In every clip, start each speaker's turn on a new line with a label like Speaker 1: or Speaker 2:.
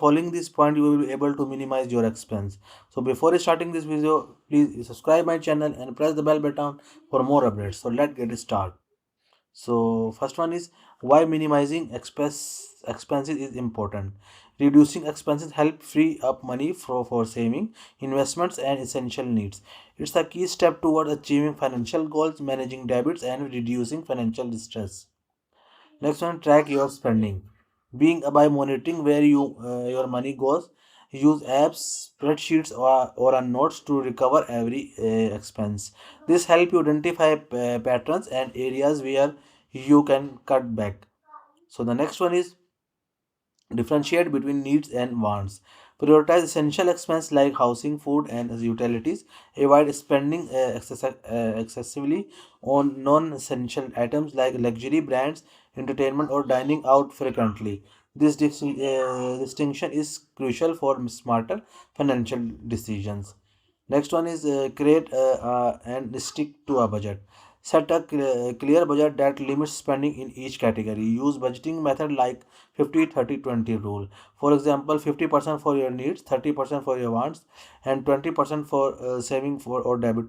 Speaker 1: Following this point, you will be able to minimize your expense. So before starting this video, please subscribe my channel and press the bell button for more updates. So let's get started. So first one is why minimizing expenses is important. Reducing expenses help free up money for saving, investments and essential needs. It's a key step toward achieving financial goals, managing debits and reducing financial distress. Next one, track your spending. Being by monitoring where your money goes, use apps, spreadsheets, or a notes to recover every expense. This help you identify patterns and areas where you can cut back. So the next one is differentiate between needs and wants. Prioritize essential expenses like housing, food, and utilities. Avoid spending excessively on non-essential items like luxury brands, entertainment, or dining out frequently. This distinction is crucial for smarter financial decisions. Next one is create and stick to a budget. Set a clear budget that limits spending in each category. Use budgeting method like 50-30-20 rule. For example, 50% for your needs, 30% for your wants, and 20% for saving for or debit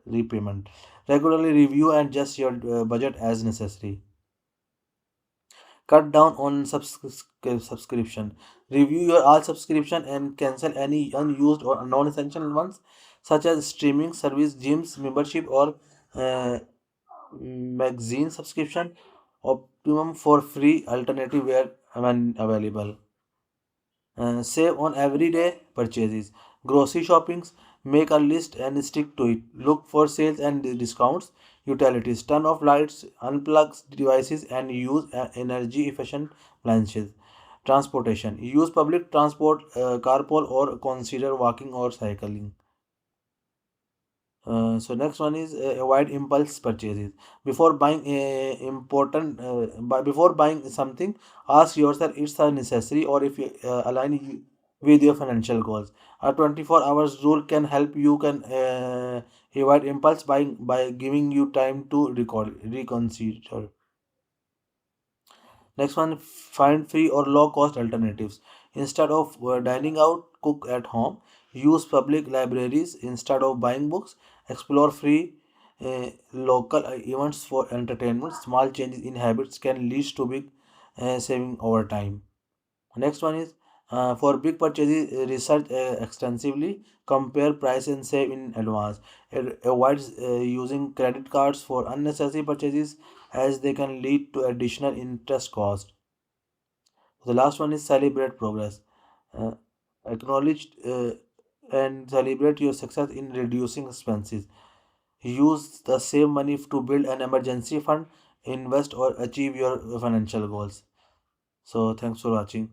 Speaker 1: repayment. Regularly review and adjust your budget as necessary. Cut down on subscription. Review your all subscription and cancel any unused or non-essential ones, such as streaming service, gyms membership, or uh, magazine subscription. Optimum for free alternative where when available. Save on everyday purchases. Grocery shoppings, make a list and stick to it. Look for sales and discounts. Utilities, turn off lights, unplug devices, and use energy efficient appliances. Transportation, use public transport, carpool, or consider walking or cycling. So next one is avoid impulse purchases. Before buying before buying something, ask yourself it's a necessary or if you with your financial goals. A 24 hours rule can help you can avoid impulse buying by giving you time to reconsider. Next one, find free or low cost alternatives. Instead of dining out, cook at home. Use public libraries instead of buying books. Explore free local events for entertainment. Small changes in habits can lead to big saving over time. Next one is for big purchases, research extensively, compare price and save in advance. It avoids using credit cards for unnecessary purchases as they can lead to additional interest cost. The last one is celebrate progress. Uh, Acknowledge and celebrate your success in reducing expenses. Use the same money to build an emergency fund, invest or achieve your financial goals. So thanks for watching.